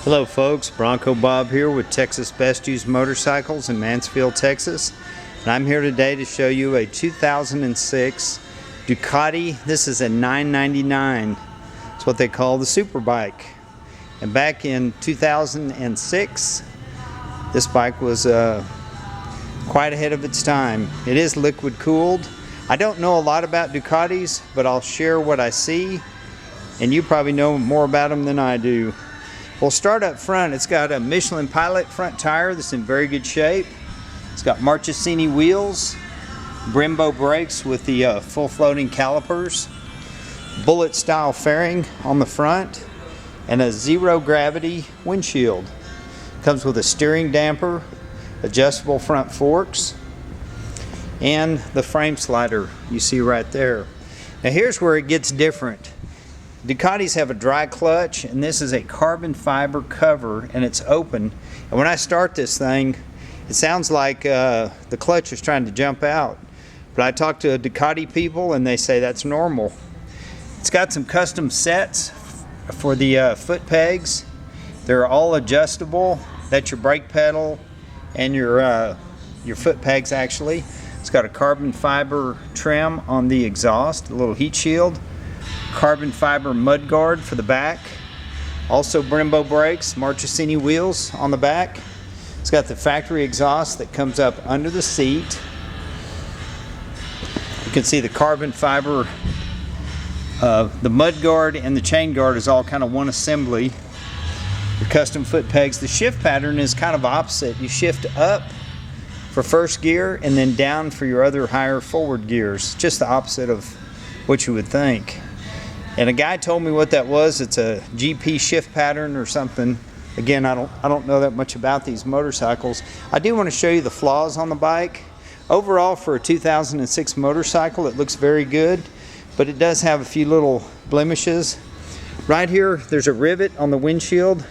Hello folks, Bronco Bob here with Texas Best Used Motorcycles in Mansfield, Texas. And I'm here today to show you a 2006 Ducati. This is a 999. It's what they call the superbike. And back in 2006, this bike was quite ahead of its time. It is liquid cooled. I don't know a lot about Ducatis, but I'll share what I see. And you probably know more about them than I do. We'll start up front. It's got a Michelin Pilot front tire that's in very good shape. It's got Marchesini wheels, Brembo brakes with the full floating calipers, bullet style fairing on the front, and a zero gravity windshield. Comes with a steering damper, adjustable front forks, and the frame slider you see right there. Now here's where it gets different. Ducatis have a dry clutch, and this is a carbon fiber cover, and it's open. And when I start this thing, it sounds like the clutch is trying to jump out. But I talked to Ducati people, and they say that's normal. It's got some custom sets for the foot pegs. They're all adjustable. That's your brake pedal and your foot pegs actually. It's got a carbon fiber trim on the exhaust, a little heat shield. Carbon fiber mud guard for the back, also Brembo brakes, Marchesini wheels on the back. It's got the factory exhaust that comes up under the seat. You can see the carbon fiber, the mud guard and the chain guard is all kind of one assembly. The custom foot pegs. The shift pattern is kind of opposite. You shift up for first gear and then down for your other higher forward gears. Just the opposite of what you would think. And a guy told me what that was. It's a GP shift pattern or something. Again, I don't know that much about these motorcycles. I do want to show you the flaws on the bike. Overall, for a 2006 motorcycle, it looks very good, but it does have a few little blemishes. Right here, there's a rivet on the windshield,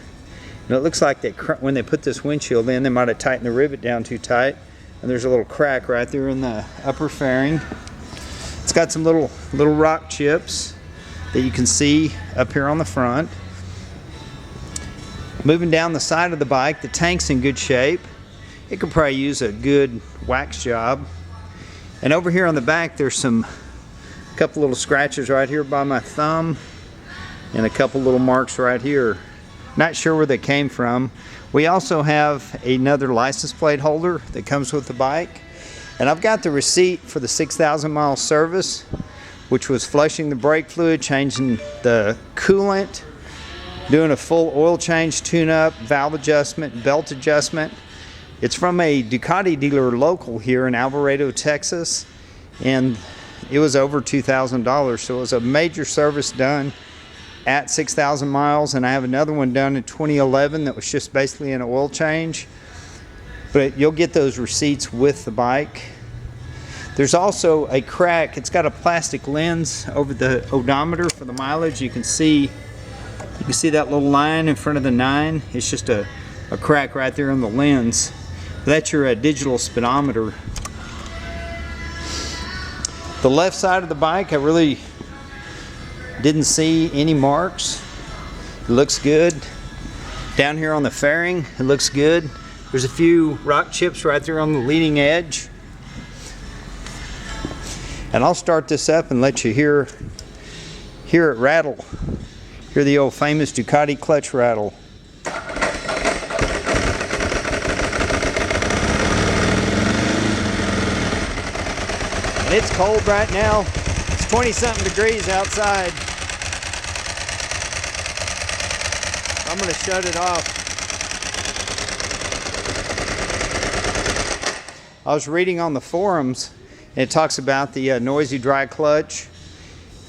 and it looks like when they put this windshield in, they might have tightened the rivet down too tight, and there's a little crack right there in the upper fairing. It's got some little rock chips that you can see up here on the front. Moving down the side of the bike, the tank's in good shape. It could probably use a good wax job. And over here on the back, there's a couple little scratches right here by my thumb and a couple little marks right here. Not sure where they came from. We also have another license plate holder that comes with the bike. And I've got the receipt for the 6,000 mile service, which was flushing the brake fluid, changing the coolant, doing a full oil change, tune-up, valve adjustment, belt adjustment. It's from a Ducati dealer local here in Alvarado, Texas, and it was over $2,000, so it was a major service done at 6,000 miles, and I have another one done in 2011 that was just basically an oil change. But you'll get those receipts with the bike. There's also a crack. It's got a plastic lens over the odometer for the mileage. You can see that little line in front of the 9. It's just a crack right there on the lens. That's your digital speedometer. The left side of the bike, I really didn't see any marks. It looks good. Down here on the fairing, it looks good. There's a few rock chips right there on the leading edge. And I'll start this up and let you hear it rattle. Hear the old famous Ducati clutch rattle. And it's cold right now. It's 20-something degrees outside. I'm going to shut it off. I was reading on the forums, and it talks about the noisy dry clutch,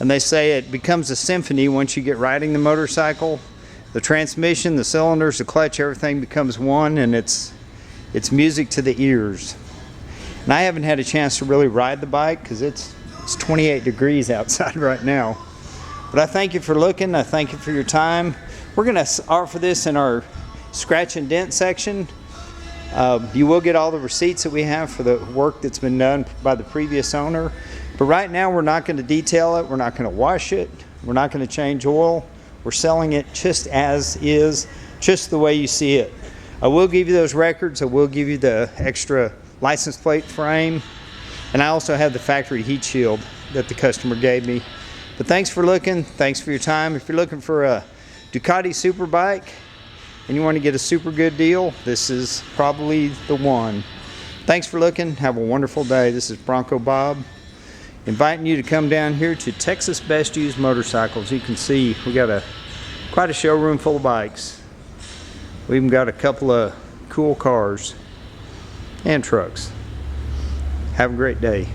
and they say it becomes a symphony once you get riding the motorcycle. The transmission, the cylinders, the clutch, everything becomes one, and it's music to the ears. And I haven't had a chance to really ride the bike because it's 28 degrees outside right now. But I thank you for looking. I thank you for your time. We're going to offer this in our scratch and dent section. You will get all the receipts that we have for the work that's been done by the previous owner. But right now we're not going to detail it. We're not going to wash it. We're not going to change oil. We're selling it just as is. just the way you see it. I will give you those records. I will give you the extra license plate frame, and I also have the factory heat shield that the customer gave me. But thanks for looking. Thanks for your time. If you're looking for a Ducati superbike and you want to get a super good deal, this is probably the one. Thanks for looking. Have a wonderful day. This is Bronco Bob, inviting you to come down here to Texas Best Used Motorcycles. You can see we got quite a showroom full of bikes. We even got a couple of cool cars and trucks. Have a great day.